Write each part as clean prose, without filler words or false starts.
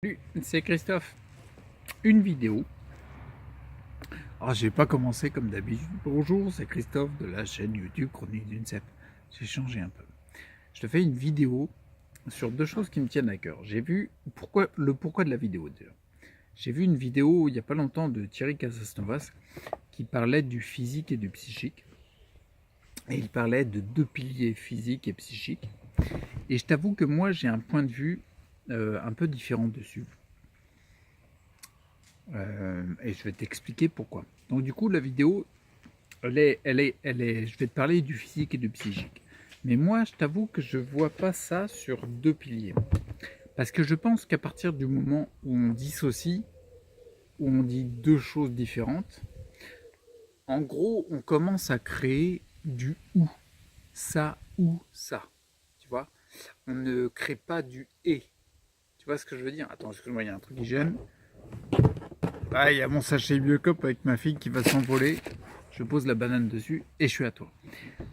Salut, c'est Christophe. Une vidéo. Alors, j'ai pas commencé comme d'habitude. Bonjour, c'est Christophe de la chaîne YouTube Chronique d'une Cep. J'ai changé un peu. Je te fais une vidéo sur deux choses qui me tiennent à cœur. J'ai vu pourquoi de la vidéo d'ailleurs. J'ai vu une vidéo il y a pas longtemps de Thierry Casasnovas qui parlait du physique et du psychique. Et il parlait de deux piliers physiques et psychiques. Et je t'avoue que moi j'ai un point de vue un peu différent dessus. Et je vais t'expliquer pourquoi. Donc du coup, la vidéo, je vais te parler du physique et du psychique. Mais moi, je t'avoue que je vois pas ça sur deux piliers. Parce que je pense qu'à partir du moment où on dissocie, où on dit deux choses différentes, en gros, on commence à créer du ou. Ça ou ça. Tu vois? On ne crée pas du et. Tu vois ce que je veux dire? Attends, excuse-moi, il y a un truc qui gêne. Ah, il y a mon sachet Biocop avec ma fille qui va s'envoler. Je pose la banane dessus et je suis à toi.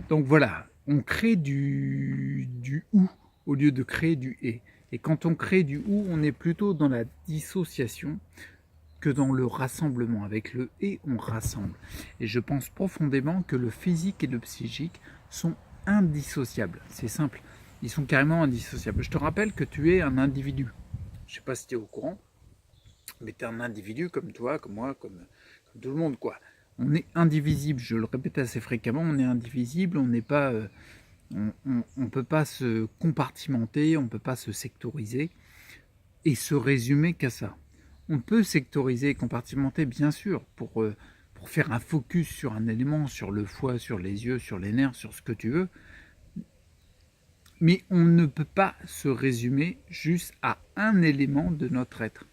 Donc voilà, on crée du ou au lieu de créer du et. Et quand on crée du ou, on est plutôt dans la dissociation que dans le rassemblement. Avec le et, on rassemble. Et je pense profondément que le physique et le psychique sont indissociables. C'est simple, ils sont carrément indissociables. Je te rappelle que tu es un individu. Je ne sais pas si tu es au courant, mais tu es un individu comme toi, comme moi, comme tout le monde, quoi. On est indivisible, je le répète assez fréquemment, on est indivisible, on n'est pas, on peut pas se compartimenter, on peut pas se sectoriser et se résumer qu'à ça. On peut sectoriser et compartimenter, bien sûr, pour faire un focus sur un élément, sur le foie, sur les yeux, sur les nerfs, sur ce que tu veux, mais on ne peut pas se résumer juste à un élément de notre être.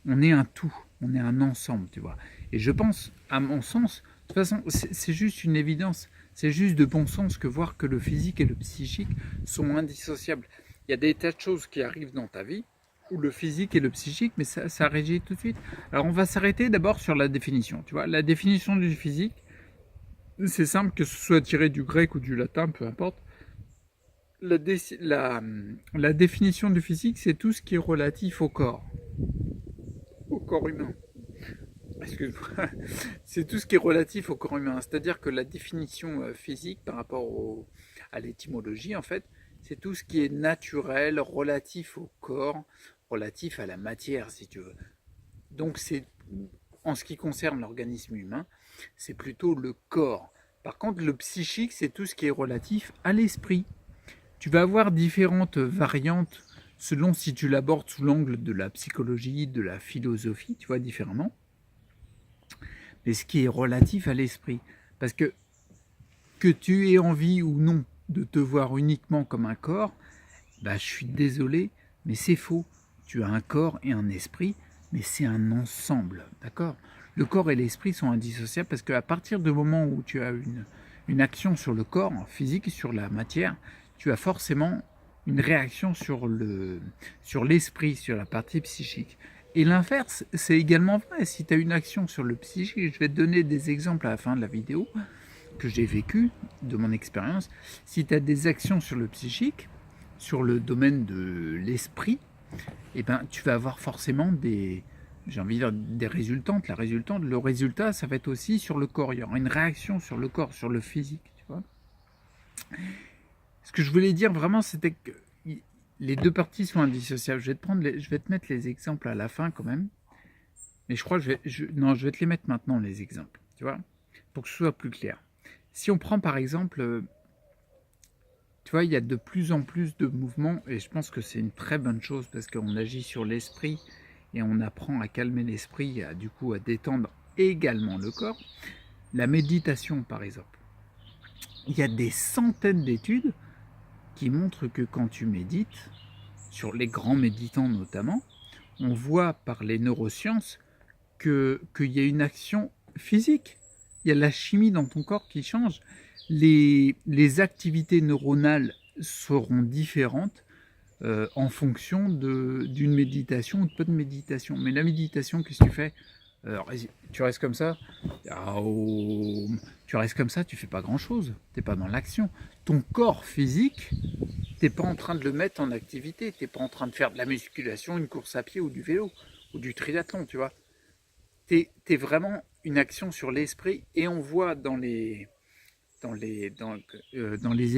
On est un tout, on est un ensemble, tu vois. Et je pense, à mon sens, de toute façon, c'est juste une évidence, c'est juste de bon sens que voir que le physique et le psychique sont indissociables. Il y a des tas de choses qui arrivent dans ta vie où le physique et le psychique, mais ça régit tout de suite. Alors on va s'arrêter d'abord sur la définition, tu vois. La définition du physique, c'est simple, que ce soit tiré du grec ou du latin, peu importe. La définition du physique, c'est tout ce qui est relatif au corps humain. Excuse-moi, c'est tout ce qui est relatif au corps humain. C'est-à-dire que la définition physique par rapport à l'étymologie, en fait, c'est tout ce qui est naturel, relatif au corps, relatif à la matière, si tu veux. Donc, en ce qui concerne l'organisme humain, c'est plutôt le corps. Par contre, le psychique, c'est tout ce qui est relatif à l'esprit. Tu vas avoir différentes variantes selon si tu l'abordes sous l'angle de la psychologie, de la philosophie, tu vois, différemment, mais ce qui est relatif à l'esprit. Parce que tu aies envie ou non de te voir uniquement comme un corps, bah, je suis désolé, mais c'est faux. Tu as un corps et un esprit, mais c'est un ensemble, d'accord? Le corps et l'esprit sont indissociables parce qu'à partir du moment où tu as une action sur le corps physique, sur la matière, tu as forcément une réaction sur l'esprit, sur la partie psychique. Et l'inverse, c'est également vrai. Si tu as une action sur le psychique, je vais te donner des exemples à la fin de la vidéo que j'ai vécu de mon expérience. Si tu as des actions sur le psychique, sur le domaine de l'esprit, eh ben, tu vas avoir forcément j'ai envie de dire des résultantes. Le résultat, ça va être aussi sur le corps. Il y aura une réaction sur le corps, sur le physique. Tu vois. Ce que je voulais dire vraiment, c'était que les deux parties sont indissociables. Je vais te mettre les exemples à la fin quand même. Mais je crois que non, je vais te les mettre maintenant, les exemples. Tu vois, pour que ce soit plus clair. Si on prend par exemple, tu vois, il y a de plus en plus de mouvements et je pense que c'est une très bonne chose parce qu'on agit sur l'esprit et on apprend à calmer l'esprit, du coup à détendre également le corps. La méditation par exemple. Il y a des centaines d'études qui montrent que quand tu médites, sur les grands méditants notamment, on voit par les neurosciences qu'il y a une action physique. Il y a la chimie dans ton corps qui change. Les activités neuronales seront différentes en fonction d'une méditation ou de peu de méditation. Mais la méditation, qu'est-ce que tu fais? Tu restes comme ça. Tu restes comme ça, tu fais pas grand-chose. Tu n'es pas dans l'action. ton corps physique, t'es pas en train de le mettre en activité, t'es pas en train de faire de la musculation, une course à pied ou du vélo, ou du triathlon, tu vois. T'es vraiment une action sur l'esprit, et on voit dans les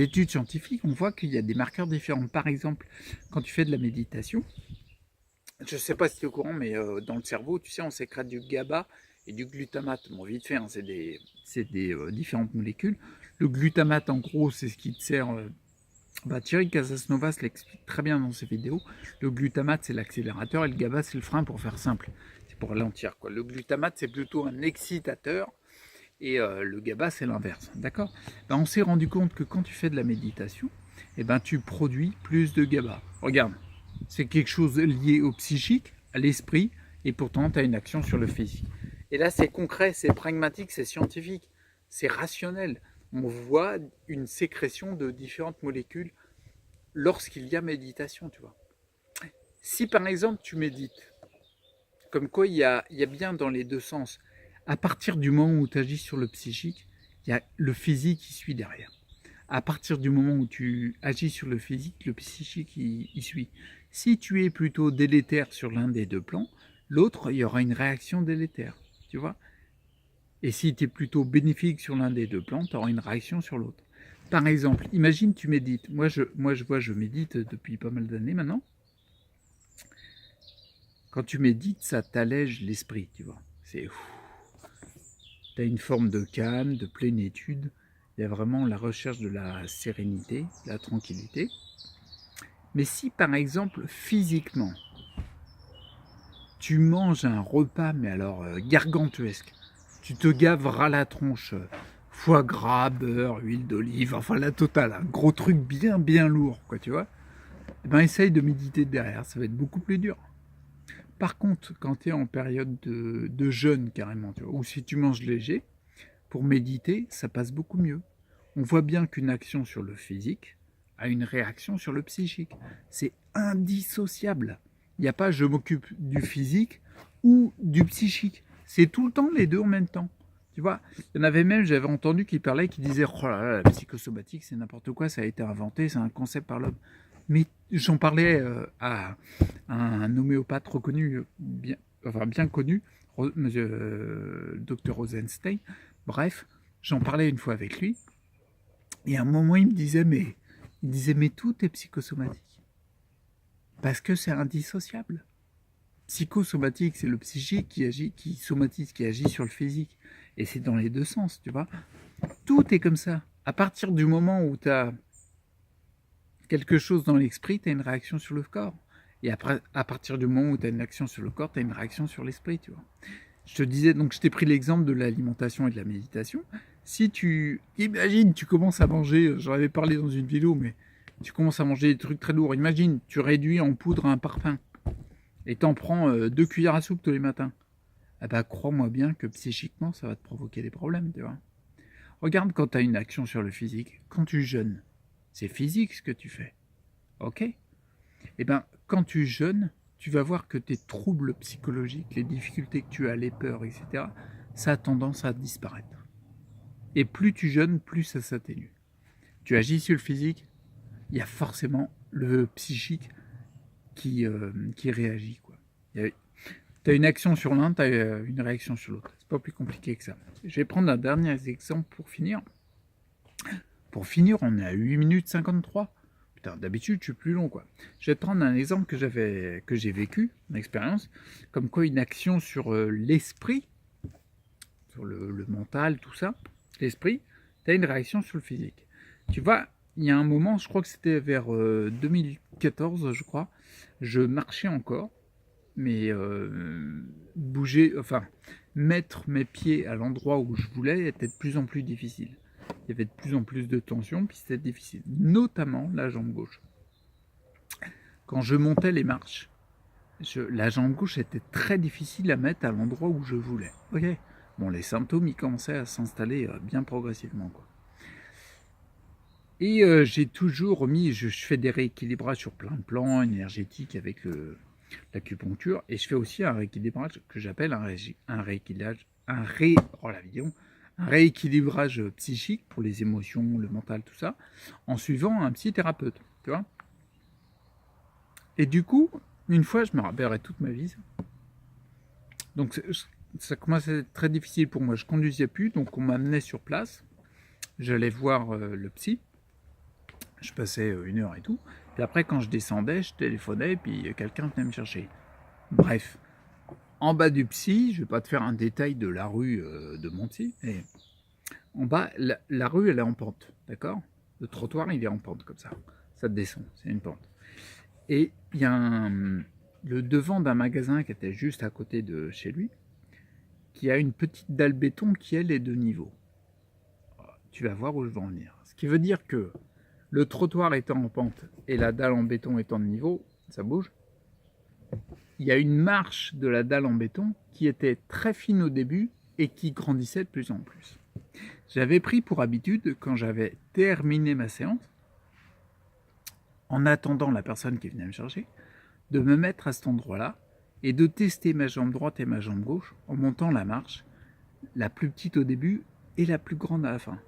études scientifiques, on voit qu'il y a des marqueurs différents. Par exemple, quand tu fais de la méditation, je ne sais pas si tu es au courant, mais dans le cerveau, tu sais, on sécrète du GABA et du glutamate. Bon, vite fait, hein, c'est des différentes molécules. Le glutamate, en gros, c'est ce qui te sert. Thierry Casasnovas l'explique très bien dans ses vidéos. Le glutamate, c'est l'accélérateur et le GABA, c'est le frein, pour faire simple. C'est pour ralentir, quoi. Le glutamate, c'est plutôt un excitateur et le GABA, c'est l'inverse. D'accord. On s'est rendu compte que quand tu fais de la méditation, tu produis plus de GABA. Regarde, c'est quelque chose lié au psychique, à l'esprit, et pourtant tu as une action sur le physique. Et là, c'est concret, c'est pragmatique, c'est scientifique, c'est rationnel. On voit une sécrétion de différentes molécules lorsqu'il y a méditation, tu vois. Si par exemple tu médites, comme quoi il y a bien dans les deux sens, à partir du moment où tu agis sur le psychique, il y a le physique qui suit derrière. À partir du moment où tu agis sur le physique, le psychique y suit. Si tu es plutôt délétère sur l'un des deux plans, l'autre, il y aura une réaction délétère, tu vois. Et si tu es plutôt bénéfique sur l'un des deux plans, tu auras une réaction sur l'autre. Par exemple, imagine tu médites. Moi, je médite depuis pas mal d'années maintenant. Quand tu médites, ça t'allège l'esprit, tu vois. Tu as une forme de calme, de plénitude. Il y a vraiment la recherche de la sérénité, de la tranquillité. Mais si par exemple, physiquement, tu manges un repas, mais alors gargantuesque, tu te gaves ras la tronche, foie gras, beurre, huile d'olive, enfin la totale, un gros truc bien lourd, quoi, tu vois, essaye de méditer derrière, ça va être beaucoup plus dur. Par contre, quand tu es en période de jeûne carrément, tu vois, ou si tu manges léger, pour méditer, ça passe beaucoup mieux. On voit bien qu'une action sur le physique a une réaction sur le psychique. C'est indissociable. Il n'y a pas je m'occupe du physique ou du psychique. C'est tout le temps les deux en même temps. Tu vois, il y en avait même, j'avais entendu qui disait oh là là, la psychosomatique c'est n'importe quoi, ça a été inventé, c'est un concept par l'homme. Mais j'en parlais à un homéopathe reconnu, bien connu, monsieur Dr Rosenstein. Bref, j'en parlais une fois avec lui, et à un moment il me disait mais tout est psychosomatique, parce que c'est indissociable. Psychosomatique, c'est le psychique qui agit, qui somatise, qui agit sur le physique, et c'est dans les deux sens, tu vois. Tout est comme ça. À partir du moment où tu as quelque chose dans l'esprit, tu as une réaction sur le corps. Et après, à partir du moment où tu as une action sur le corps, tu as une réaction sur l'esprit, tu vois. Je te disais, donc je t'ai pris l'exemple de l'alimentation et de la méditation. Si tu imagines, tu commences à manger, j'en avais parlé dans une vidéo, mais tu commences à manger des trucs très lourds. Imagine, tu réduis en poudre un parfum et t'en prends 2 cuillères à soupe tous les matins. Crois-moi bien que psychiquement, ça va te provoquer des problèmes, tu vois. Regarde quand tu as une action sur le physique, quand tu jeûnes, c'est physique ce que tu fais. Ok ? Quand tu jeûnes, tu vas voir que tes troubles psychologiques, les difficultés que tu as, les peurs, etc., ça a tendance à disparaître. Et plus tu jeûnes, plus ça s'atténue. Tu agis sur le physique, il y a forcément le psychique qui réagit, quoi. Tu as une action sur l'un, tu as une réaction sur l'autre. C'est pas plus compliqué que ça. Je vais prendre un dernier exemple pour finir. Pour finir, on est à 8 minutes 53. Putain, d'habitude, je suis plus long, quoi. Je vais te prendre un exemple que j'ai vécu, une expérience, comme quoi une action sur l'esprit, sur le mental, tout ça, l'esprit, tu as une réaction sur le physique. Tu vois, il y a un moment, je crois que c'était vers 2014, je crois, je marchais encore, mais mettre mes pieds à l'endroit où je voulais était de plus en plus difficile. Il y avait de plus en plus de tension, puis c'était difficile, notamment la jambe gauche. Quand je montais les marches, la jambe gauche était très difficile à mettre à l'endroit où je voulais. Ok. Bon, les symptômes, ils commençaient à s'installer bien progressivement, quoi. Et j'ai toujours mis, je fais des rééquilibrages sur plein de plans énergétiques avec l'acupuncture, et je fais aussi un rééquilibrage que j'appelle un un rééquilibrage psychique pour les émotions, le mental, tout ça, en suivant un psychothérapeute, tu vois. Et du coup, une fois, je me rappellerai toute ma vie. Donc ça commençait à être très difficile pour moi. Je conduisais plus, donc on m'amenait sur place. J'allais voir le psy. Je passais 1 heure et tout. Puis après, quand je descendais, je téléphonais et puis quelqu'un venait me chercher. Bref, en bas du psy, je vais pas te faire un détail de la rue de mon psy, mais en bas, la rue, elle est en pente, d'accord? Le trottoir, il est en pente comme ça. Ça descend, c'est une pente. Et il y a le devant d'un magasin qui était juste à côté de chez lui, qui a une petite dalle béton qui, elle, est de niveau. Tu vas voir où je veux en venir. Ce qui veut dire que le trottoir étant en pente et la dalle en béton étant de niveau, ça bouge. Il y a une marche de la dalle en béton qui était très fine au début et qui grandissait de plus en plus. J'avais pris pour habitude, quand j'avais terminé ma séance, en attendant la personne qui venait me chercher, de me mettre à cet endroit-là et de tester ma jambe droite et ma jambe gauche en montant la marche, la plus petite au début et la plus grande à la fin.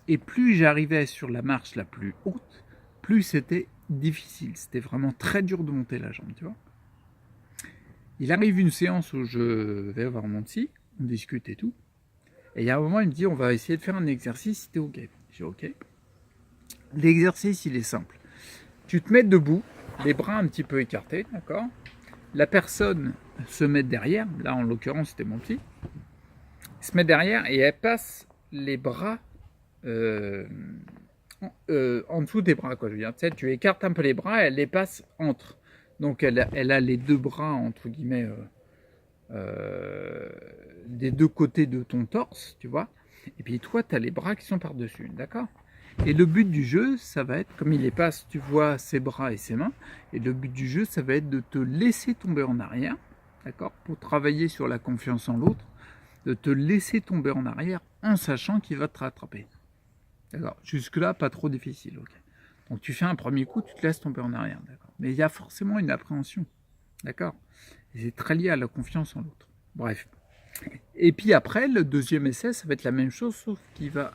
Et plus j'arrivais sur la marche la plus haute, plus c'était difficile. C'était vraiment très dur de monter la jambe, tu vois. Il arrive une séance où je vais voir mon psy, on discute et tout. Et il y a un moment, il me dit, on va essayer de faire un exercice si t'es OK. Je dis OK. L'exercice, il est simple. Tu te mets debout, les bras un petit peu écartés, d'accord? La personne se met derrière, là en l'occurrence c'était mon psy, se met derrière et elle passe les bras en dessous des bras, quoi. Je veux dire, tu sais, tu écartes un peu les bras, elle les passe entre. Donc elle a les deux bras, entre guillemets, des deux côtés de ton torse, tu vois. Et puis toi, tu as les bras qui sont par-dessus, d'accord? Et le but du jeu, ça va être, comme il les passe, tu vois ses bras et ses mains, et le but du jeu, ça va être de te laisser tomber en arrière, d'accord? Pour travailler sur la confiance en l'autre, de te laisser tomber en arrière en sachant qu'il va te rattraper. D'accord? Jusque-là, pas trop difficile, ok? Donc tu fais un premier coup, tu te laisses tomber en arrière, d'accord? Mais il y a forcément une appréhension, d'accord? Et c'est très lié à la confiance en l'autre. Bref. Et puis après, le deuxième essai, ça va être la même chose, sauf qu'il va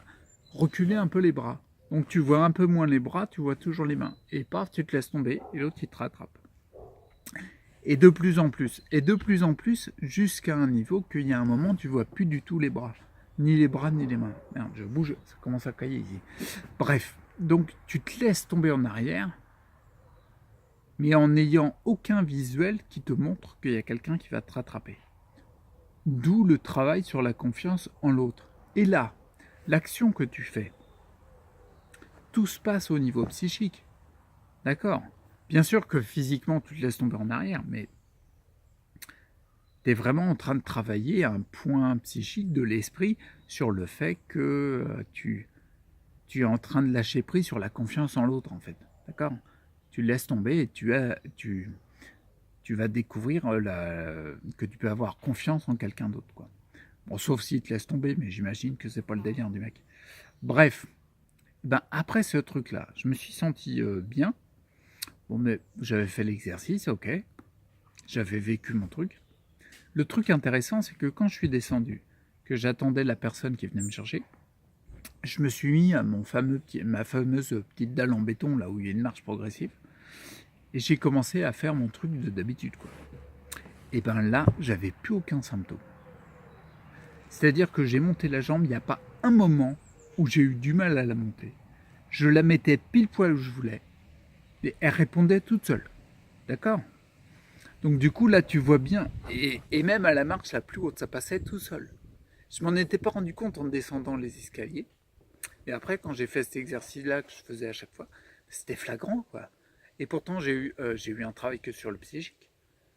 reculer un peu les bras. Donc tu vois un peu moins les bras, tu vois toujours les mains. Et paf, tu te laisses tomber, et l'autre, il te rattrape. Et de plus en plus, jusqu'à un niveau qu'il y a un moment, tu vois plus du tout les bras. Ni les bras, ni les mains. Merde, je bouge, ça commence à cailler ici. Bref, donc tu te laisses tomber en arrière, mais en n'ayant aucun visuel qui te montre qu'il y a quelqu'un qui va te rattraper. D'où le travail sur la confiance en l'autre. Et là, l'action que tu fais, tout se passe au niveau psychique. D'accord? Bien sûr que physiquement, tu te laisses tomber en arrière, mais tu es vraiment en train de travailler un point psychique de l'esprit sur le fait que tu es en train de lâcher prise sur la confiance en l'autre, en fait. D'accord? Tu le laisses tomber et tu vas découvrir que tu peux avoir confiance en quelqu'un d'autre, quoi. Bon, sauf s'il te laisse tomber, mais j'imagine que c'est pas le délire du mec. Bref, ben après ce truc-là, je me suis senti bien. Bon, mais j'avais fait l'exercice, ok. J'avais vécu mon truc. Le truc intéressant, c'est que quand je suis descendu, que j'attendais la personne qui venait me chercher, je me suis mis à ma fameuse petite dalle en béton, là où il y a une marche progressive, et j'ai commencé à faire mon truc d'habitude, quoi. Et ben là, j'avais plus aucun symptôme. C'est-à-dire que j'ai monté la jambe, il n'y a pas un moment où j'ai eu du mal à la monter. Je la mettais pile poil où je voulais, et elle répondait toute seule. D'accord? Donc du coup, là, tu vois bien, et même à la marche la plus haute, ça passait tout seul. Je m'en étais pas rendu compte en descendant les escaliers. Et après, quand j'ai fait cet exercice-là que je faisais à chaque fois, c'était flagrant, quoi. Et pourtant, j'ai eu un travail que sur le psychique.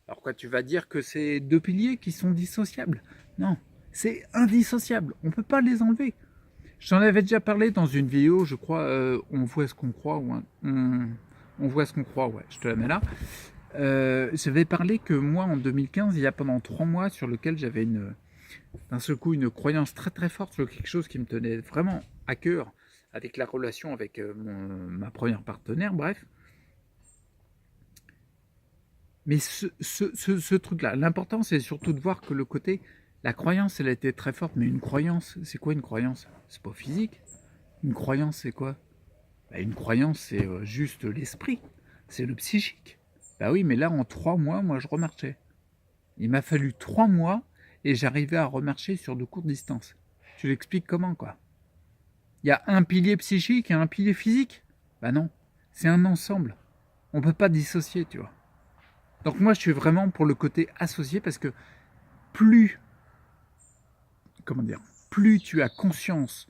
Alors quoi, tu vas dire que c'est deux piliers qui sont dissociables? Non, c'est indissociable. On ne peut pas les enlever. J'en avais déjà parlé dans une vidéo, je crois, on voit ce qu'on croit, ou on voit ce qu'on croit, ouais, je te la mets là. J'avais parlé que moi, en 2015, il y a pendant 3 mois, sur lequel j'avais d'un seul coup une croyance très très forte sur quelque chose qui me tenait vraiment à cœur, avec la relation avec ma première partenaire, bref. Mais ce truc-là, l'important c'est surtout de voir que le côté La croyance, elle a été très forte, mais une croyance, c'est quoi une croyance? C'est pas physique. Une croyance, c'est quoi? Bah, une croyance, c'est juste l'esprit, c'est le psychique. Bah oui, mais là, en 3 mois, moi, je remarchais. Il m'a fallu 3 mois et j'arrivais à remarcher sur de courtes distances. Tu l'expliques comment, quoi? Il y a un pilier psychique et un pilier physique? Bah non, c'est un ensemble. On peut pas dissocier, tu vois. Donc moi, je suis vraiment pour le côté associé parce que plus, comment dire, plus tu as conscience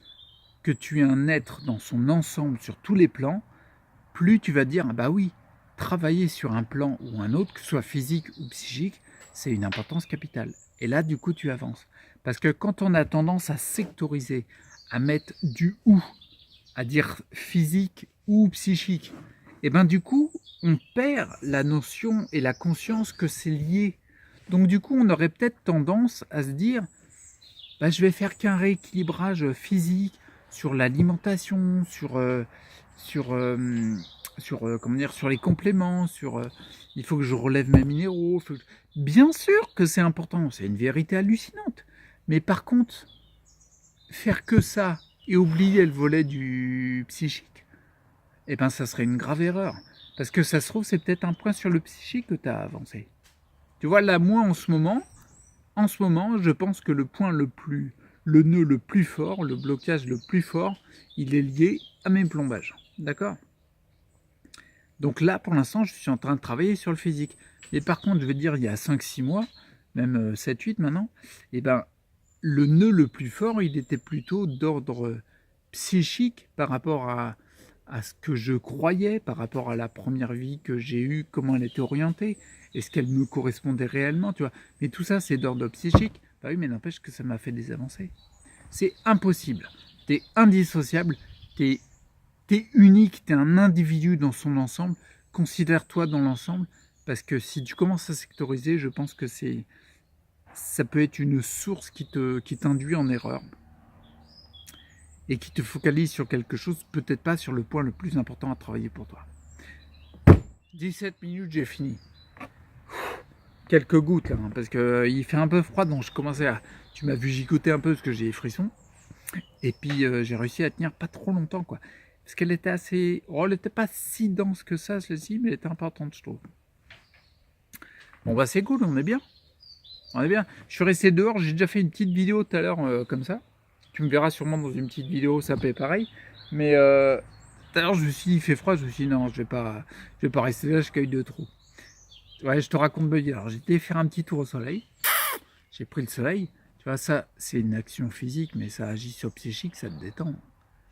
que tu es un être dans son ensemble sur tous les plans, plus tu vas dire, ah bah oui, travailler sur un plan ou un autre, que ce soit physique ou psychique, c'est une importance capitale. Et là, du coup, tu avances. Parce que quand on a tendance à sectoriser, à mettre du ou, à dire physique ou psychique, et ben du coup, on perd la notion et la conscience que c'est lié. Donc du coup, on aurait peut-être tendance à se dire, bah, je vais faire qu'un rééquilibrage physique sur l'alimentation, sur, comment dire, sur les compléments, il faut que je relève mes minéraux. Bien sûr que c'est important, c'est une vérité hallucinante. Mais par contre, faire que ça et oublier le volet du psychique, eh ben, ça serait une grave erreur. Parce que ça se trouve, c'est peut-être un point sur le psychique que tu as avancé. Tu vois, là, moi, en ce moment, je pense que le nœud le plus fort, le blocage le plus fort, il est lié à mes plombages. D'accord? Donc là, pour l'instant, je suis en train de travailler sur le physique. Mais par contre, je vais dire, il y a 5-6 mois, même 7-8 maintenant, eh ben, le nœud le plus fort, il était plutôt d'ordre psychique par rapport à ce que je croyais, par rapport à la première vie que j'ai eue, comment elle était orientée, est-ce qu'elle me correspondait réellement, tu vois. Mais tout ça, c'est d'ordre psychique. Bah oui, mais n'empêche que ça m'a fait des avancées. C'est impossible. T'es indissociable, t'es es unique, t'es un individu dans son ensemble. Considère-toi dans l'ensemble, parce que si tu commences à sectoriser, je pense que ça peut être une source qui t'induit en erreur et qui te focalise sur quelque chose, peut-être pas sur le point le plus important à travailler pour toi. 17 minutes, j'ai fini. Quelques gouttes là, hein, parce que il fait un peu froid, donc je commençais à... Tu m'as vu gigoter un peu parce que j'ai des frissons. Et puis j'ai réussi à tenir pas trop longtemps, quoi. Parce qu'elle était assez... Oh, elle n'était pas si dense que ça, celle-ci, mais elle était importante, je trouve. Bon, bah c'est cool, on est bien. On est bien. Je suis resté dehors, j'ai déjà fait une petite vidéo tout à l'heure comme ça. Tu me verras sûrement dans une petite vidéo, ça fait pareil. Mais tout à l'heure, je me suis dit, il fait froid, je me suis dit, non, je vais pas rester là jusqu'à de trop. Ouais, je te raconte ma vie. Alors, j'étais faire un petit tour au soleil. J'ai pris le soleil. Tu vois, ça, c'est une action physique, mais ça agit sur le psychique, ça te détend.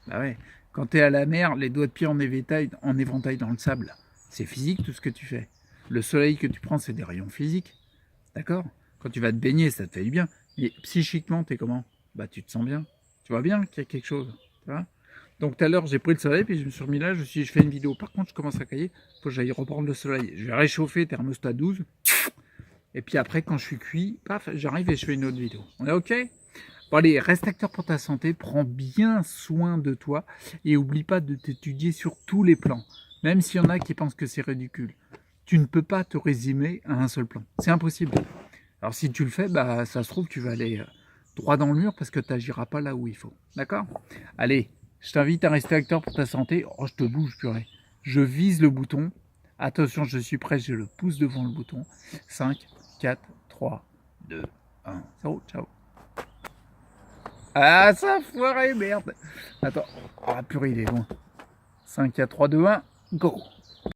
Bah ouais. Quand t'es à la mer, les doigts de pied en éventail dans le sable, c'est physique tout ce que tu fais. Le soleil que tu prends, c'est des rayons physiques. D'accord? Quand tu vas te baigner, ça te fait du bien. Mais psychiquement, t'es comment? Bah, tu te sens bien. Tu vois bien qu'il y a quelque chose. Tu vois? Donc tout à l'heure, j'ai pris le soleil, puis je me suis remis là, je fais une vidéo. Par contre, je commence à cailler, faut que j'aille reprendre le soleil. Je vais réchauffer thermostat 12. Et puis après, quand je suis cuit, paf, j'arrive et je fais une autre vidéo. On est OK? Bon allez, reste acteur pour ta santé, prends bien soin de toi et oublie pas de t'étudier sur tous les plans. Même s'il y en a qui pensent que c'est ridicule. Tu ne peux pas te résumer à un seul plan. C'est impossible. Alors si tu le fais, bah ça se trouve tu vas aller droit dans le mur parce que tu n'agiras pas là où il faut. D'accord? Allez, je t'invite à rester acteur pour ta santé. Oh, je te bouge, purée. Je vise le bouton. Attention, je suis prêt, je le pousse devant le bouton. 5, 4, 3, 2, 1, 0, ciao. Ah, ça foiré, merde. Attends. Ah, purée, il est loin. 5, 4, 3, 2, 1, go.